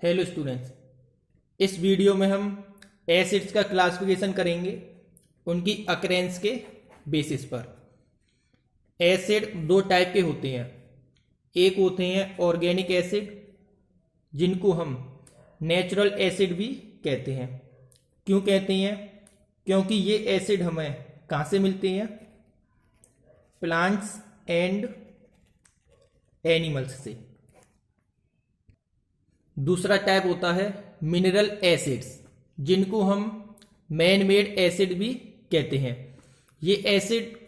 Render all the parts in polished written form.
Hello students, इस video में हम एसिड्स का क्लासिफिकेशन करेंगे उनकी अकरेंस के बेसिस पर। एसिड दो टाइप के होते हैं। एक होते हैं ऑर्गेनिक एसिड, जिनको हम नेचुरल एसिड भी कहते हैं। क्यों कहते हैं? क्योंकि ये एसिड हमें कहाँ से मिलते हैं? प्लांट्स एंड एनिमल्स से। दूसरा टाइप होता है मिनरल एसिड्स, जिनको हम मैन मेड एसिड भी कहते हैं। ये एसिड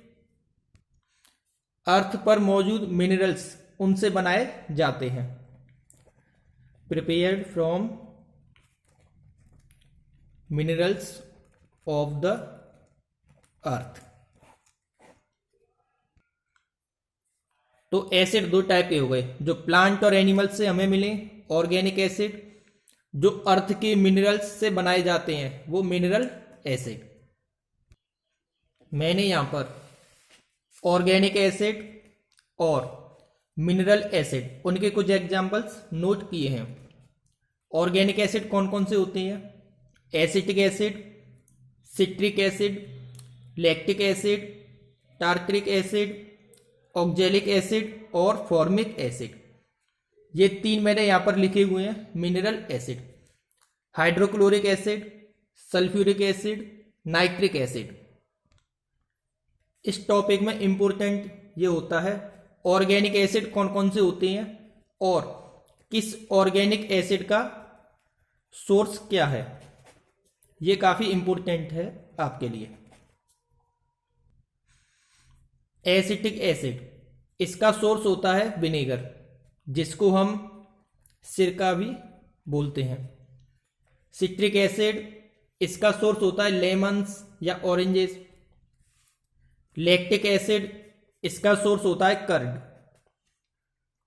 अर्थ पर मौजूद मिनरल्स उनसे बनाए जाते हैं। Prepared from minerals of the earth. तो एसिड दो टाइप के हो गए, जो प्लांट और एनिमल से हमें मिले ऑर्गेनिक एसिड, जो अर्थ के मिनरल्स से बनाए जाते हैं वो मिनरल एसिड। मैंने यहां पर ऑर्गेनिक एसिड और मिनरल एसिड उनके कुछ एग्जांपल्स नोट किए हैं। ऑर्गेनिक एसिड कौन कौन से होते हैं? Acetic acid, citric acid, lactic acid, tartaric acid, oxalic acid और फॉर्मिक एसिड। ये तीन मैंने यहां पर लिखे हुए हैं mineral acid. Hydrochloric acid, sulphuric acid, nitric acid. इस टॉपिक में इंपॉर्टेंट ये होता है ऑर्गेनिक एसिड कौन कौन से होते हैं और किस ऑर्गेनिक एसिड का सोर्स क्या है। ये काफी इंपॉर्टेंट है आपके लिए। एसिटिक एसिड, इसका सोर्स होता है विनेगर, जिसको हम सिरका भी बोलते हैं। सिट्रिक एसिड, इसका सोर्स होता है लेमन्स या ऑरेंजेस। लैक्टिक एसिड, इसका सोर्स होता है कर्ड।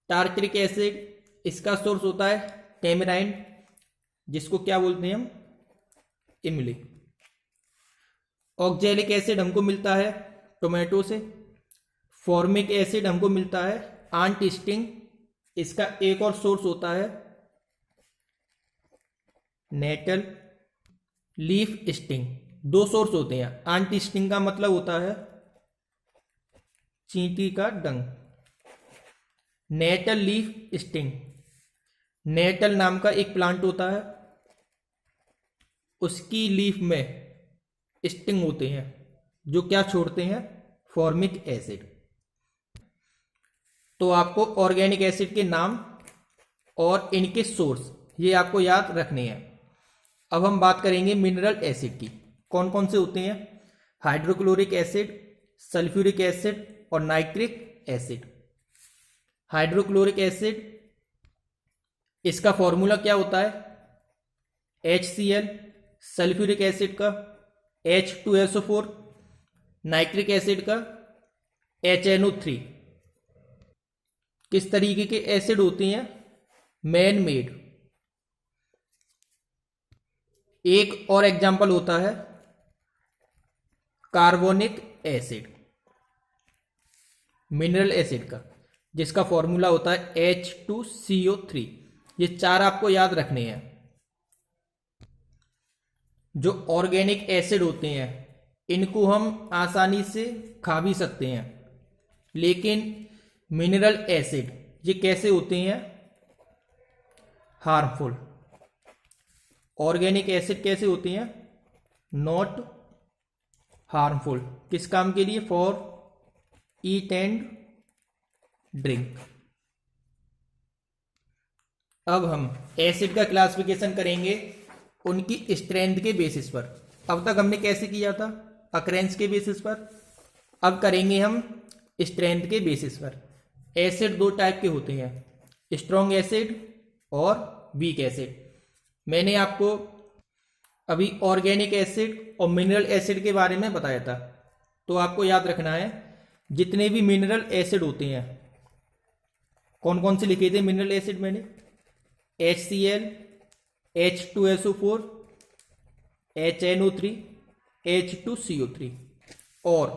टार्टरिक एसिड, इसका सोर्स होता है टेमेराइंड, जिसको क्या बोलते हैं हम? इमली। ऑक्जेलिक एसिड हमको मिलता है टोमेटो से। फॉर्मिक एसिड हमको मिलता है आंट स्टिंग, इसका एक और सोर्स होता है नेटल लीफ स्टिंग। दो सोर्स होते हैं। आंट स्टिंग का मतलब होता है चींटी का डंक। नेटल लीफ स्टिंग, नेटल नाम का एक प्लांट होता है, उसकी लीफ में स्टिंग होते हैं जो क्या छोड़ते हैं? Formic acid. तो आपको ऑर्गेनिक एसिड के नाम और इनके सोर्स ये आपको याद रखने हैं। अब हम बात करेंगे मिनरल एसिड की। कौन कौन से होते हैं? हाइड्रोक्लोरिक एसिड, सल्फ्यूरिक एसिड और नाइट्रिक एसिड। हाइड्रोक्लोरिक एसिड, इसका फॉर्मूला क्या होता है? HCl, सल्फ्यूरिक एसिड का H2SO4, नाइट्रिक एसिड का HNO3। किस तरीके के एसिड होते हैं? Man made. एक और एग्जांपल होता है कार्बोनिक एसिड, मिनरल एसिड का, जिसका फॉर्मूला होता है H2CO3। ये चार आपको याद रखने हैं। जो ऑर्गेनिक एसिड होते हैं इनको हम आसानी से खा भी सकते हैं, लेकिन मिनरल एसिड ये कैसे होते हैं? हार्मफुल। ऑर्गेनिक एसिड कैसे होते हैं? Not harmful. किस काम के लिए? For eat and drink. अब हम एसिड का क्लासिफिकेशन करेंगे उनकी स्ट्रेंथ के बेसिस पर। अब तक हमने कैसे किया था? अकरेंस के बेसिस पर। अब करेंगे हम स्ट्रेंथ के बेसिस पर। एसिड दो टाइप के होते हैं, स्ट्रॉन्ग एसिड और वीक एसिड। मैंने आपको अभी ऑर्गेनिक एसिड और मिनरल एसिड के बारे में बताया था, तो आपको याद रखना है जितने भी मिनरल एसिड होते हैं, कौन कौन से लिखे थे मिनरल एसिड मैंने? HCl, H2SO4, HNO3, H2CO3। और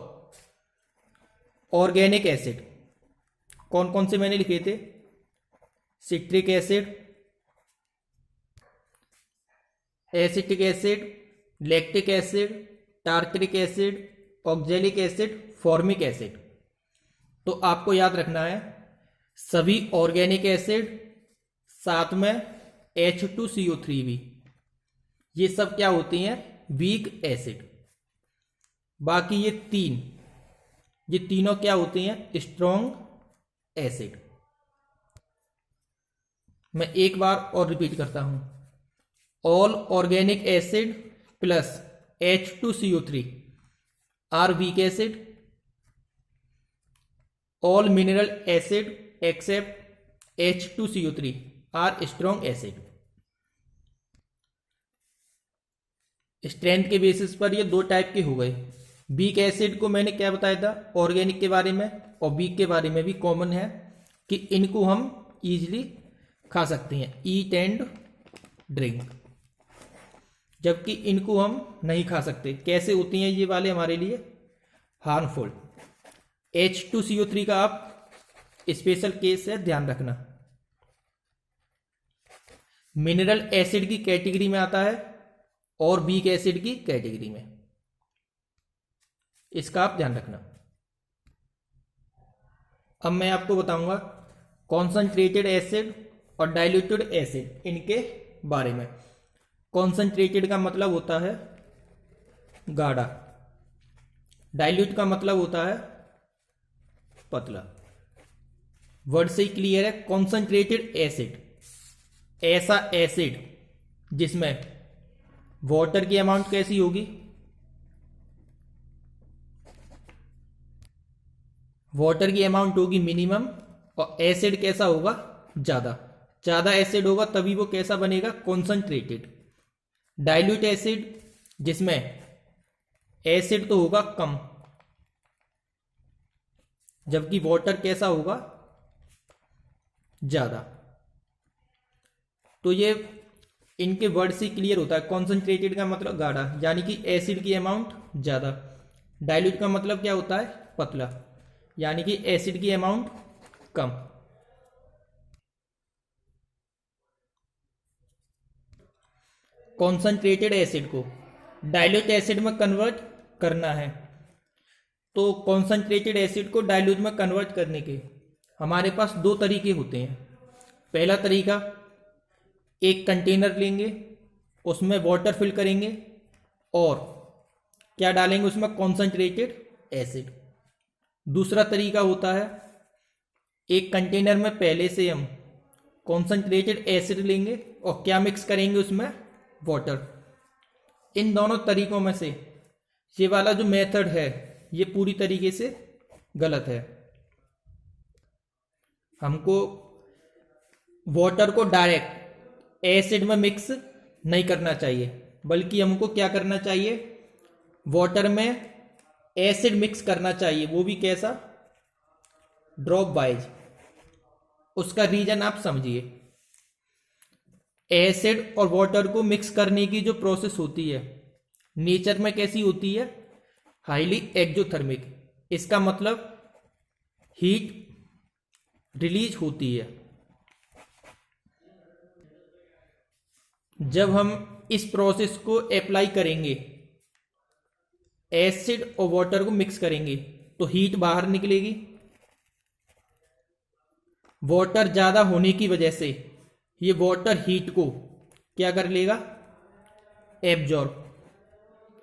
ऑर्गेनिक एसिड कौन कौन से मैंने लिखे थे? Citric acid, acetic acid, lactic acid, tartaric acid, oxalic acid, formic acid. तो आपको याद रखना है सभी ऑर्गेनिक एसिड, साथ में H2CO3 भी, ये सब क्या होती हैं? Weak acid. बाकी ये तीनों क्या होती हैं? Strong acid. मैं एक बार और रिपीट करता हूं, all organic acid plus H2CO3 are weak acid, all mineral acid except H2CO3 are strong acid. Strength के बेसिस पर ये दो टाइप के हो गए। वीक एसिड को मैंने क्या बताया था ऑर्गेनिक के बारे में, और वीक के बारे में भी कॉमन है कि इनको हम इजीली खा सकते हैं, ईट एंड ड्रिंक, जबकि इनको हम नहीं खा सकते। कैसे होती हैं ये वाले हमारे लिए? हार्मफुल। H2CO3 का आप स्पेशल केस है, ध्यान रखना। मिनरल एसिड की कैटेगरी में आता है और वीक एसिड की कैटेगरी में, इसका आप ध्यान रखना। अब मैं आपको बताऊंगा कॉन्सनट्रेटेड एसिड और डाइल्यूटेड एसिड, इनके बारे में। कॉन्सनट्रेटेड का मतलब होता है गाढ़ा, डाइल्यूट का मतलब होता है पतला। वर्ड से ही क्लियर है। कॉन्सनट्रेटेड एसिड ऐसा एसिड जिसमें वाटर की अमाउंट कैसी होगी? वाटर की अमाउंट होगी मिनिमम, और एसिड कैसा होगा? ज्यादा एसिड होगा तभी वो कैसा बनेगा? कॉन्सनट्रेटेड। डाइल्यूट एसिड जिसमें एसिड तो होगा कम, जबकि वाटर कैसा होगा? ज्यादा। तो ये इनके वर्ड से क्लियर होता है। कॉन्सनट्रेटेड का मतलब गाढ़ा, यानी कि एसिड की अमाउंट ज्यादा। डाइल्यूट का मतलब क्या होता है? पतला, यानी कि एसिड की अमाउंट कम। कॉन्सनट्रेटेड एसिड को डाइल्यूट एसिड में कन्वर्ट करना है, तो कॉन्सनट्रेटेड एसिड को डाइल्यूट में कन्वर्ट करने के हमारे पास दो तरीके होते हैं। पहला तरीका, एक कंटेनर लेंगे, उसमें वाटर फिल करेंगे और क्या डालेंगे उसमें? Concentrated acid. दूसरा तरीका होता है, एक कंटेनर में पहले से हम कॉन्सनट्रेटेड एसिड लेंगे और क्या मिक्स करेंगे उसमें? वाटर। इन दोनों तरीकों में से ये वाला जो मेथड है ये पूरी तरीके से गलत है। हमको वाटर को डायरेक्ट एसिड में मिक्स नहीं करना चाहिए, बल्कि हमको क्या करना चाहिए? वाटर में एसिड मिक्स करना चाहिए। वो भी कैसा? Drop wise. उसका रीजन आप समझिए। एसिड और वाटर को मिक्स करने की जो प्रोसेस होती है नेचर में कैसी होती है? Highly exothermic. इसका मतलब हीट रिलीज होती है। जब हम इस प्रोसेस को अप्लाई करेंगे, एसिड और वाटर को मिक्स करेंगे, तो हीट बाहर निकलेगी। वाटर ज्यादा होने की वजह से ये वाटर हीट को क्या कर लेगा? एब्जॉर्ब,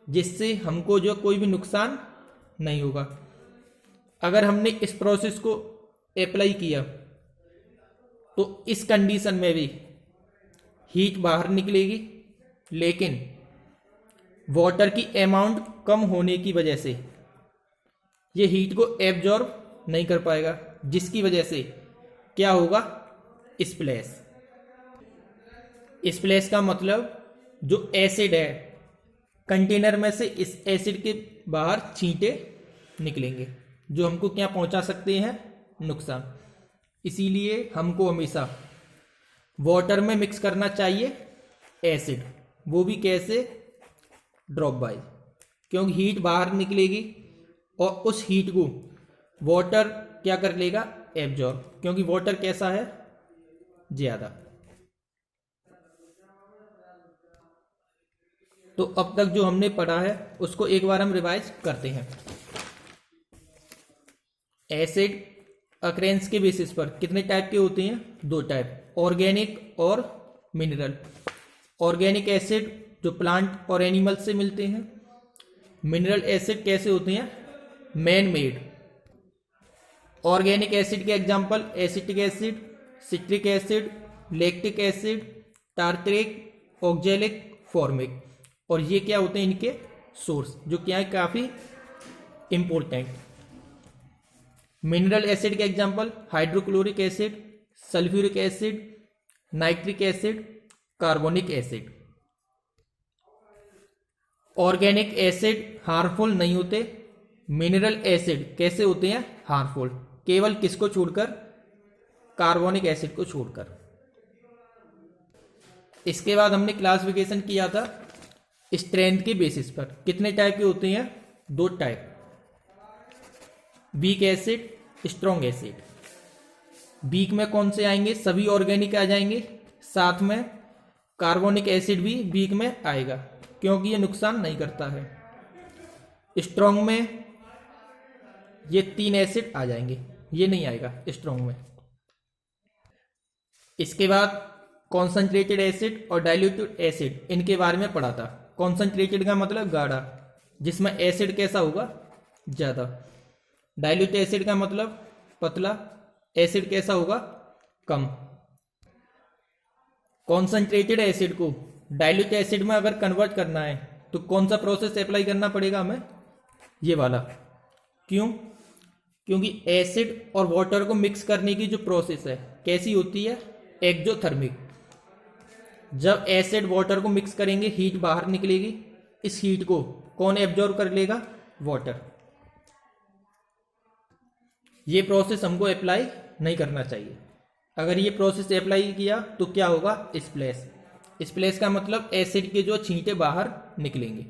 जिससे हमको जो कोई भी नुकसान नहीं होगा। अगर हमने इस प्रोसेस को अप्लाई किया तो इस कंडीशन में भी हीट बाहर निकलेगी, लेकिन वाटर की अमाउंट कम होने की वजह से ये हीट को एब्जॉर्ब नहीं कर पाएगा, जिसकी वजह से क्या होगा? स्प्लैश। स्प्लैश का मतलब जो एसिड है कंटेनर में से इस एसिड के बाहर छींटे निकलेंगे, जो हमको क्या पहुंचा सकते हैं? नुकसान। इसीलिए हमको हमेशा वाटर में मिक्स करना चाहिए एसिड, वो भी कैसे? ड्रॉप वाइज, क्योंकि हीट बाहर निकलेगी और उस हीट को वाटर क्या कर लेगा? एब्जॉर्ब, क्योंकि वाटर कैसा है? ज्यादा। तो अब तक जो हमने पढ़ा है उसको एक बार हम रिवाइज करते हैं। एसिड अक्रेंस के बेसिस पर कितने टाइप के होते हैं? 2 टाइप, ऑर्गेनिक और मिनरल। ऑर्गेनिक एसिड जो प्लांट और एनिमल से मिलते हैं। मिनरल एसिड कैसे होते हैं? Man made. ऑर्गेनिक एसिड के example acetic acid, citric acid, lactic acid, tartaric, oxalic, formic. और ये क्या होते हैं? इनके सोर्स, जो क्या है काफी इंपॉर्टेंट। मिनरल एसिड के example hydrochloric acid, sulphuric acid, nitric acid, carbonic acid. Organic acid harmful नहीं होते। मिनरल एसिड कैसे होते हैं? हार्मफुल। केवल किसको छोड़कर? कार्बोनिक एसिड को छोड़कर। इसके बाद हमने क्लासिफिकेशन किया था स्ट्रेंथ के बेसिस पर। कितने टाइप के होते हैं? 2 type, weak acid, strong acid. Weak में कौन से आएंगे? सभी ऑर्गेनिक आ जाएंगे, साथ में कार्बोनिक एसिड भी वीक में आएगा क्योंकि ये नुकसान नहीं करता है। स्ट्रॉन्ग में ये 3 एसिड आ जाएंगे, ये नहीं आएगा स्ट्रॉन्ग में। इसके बाद कॉन्सेंट्रेटेड एसिड और डाइल्यूटेड एसिड, इनके बारे में पढ़ा था। कॉन्सेंट्रेटेड का मतलब गाढ़ा, जिसमें एसिड कैसा होगा? ज़्यादा। डाइल्यूटेड एसिड का मतलब पतला, एसिड कैसा होगा? कम। कॉन्सेंट्रेटेड एसिड को डाइल्यूटेड एसिड में अगर कन्वर्ट करना है तो कौन सा प्रोसेस अप्लाई करना पड़ेगा हमें? ये वाला। क्यों? क्योंकि एसिड और वाटर को मिक्स करने की जो प्रोसेस है कैसी होती है? एक्जोथर्मिक। जब एसिड वाटर को मिक्स करेंगे हीट बाहर निकलेगी, इस हीट को कौन एब्जॉर्ब कर लेगा? वाटर। ये प्रोसेस हमको अप्लाई नहीं करना चाहिए। अगर ये प्रोसेस अप्लाई किया तो क्या होगा? स्प्लैश। स्प्लैश का मतलब एसिड के जो छींटे बाहर निकलेंगे।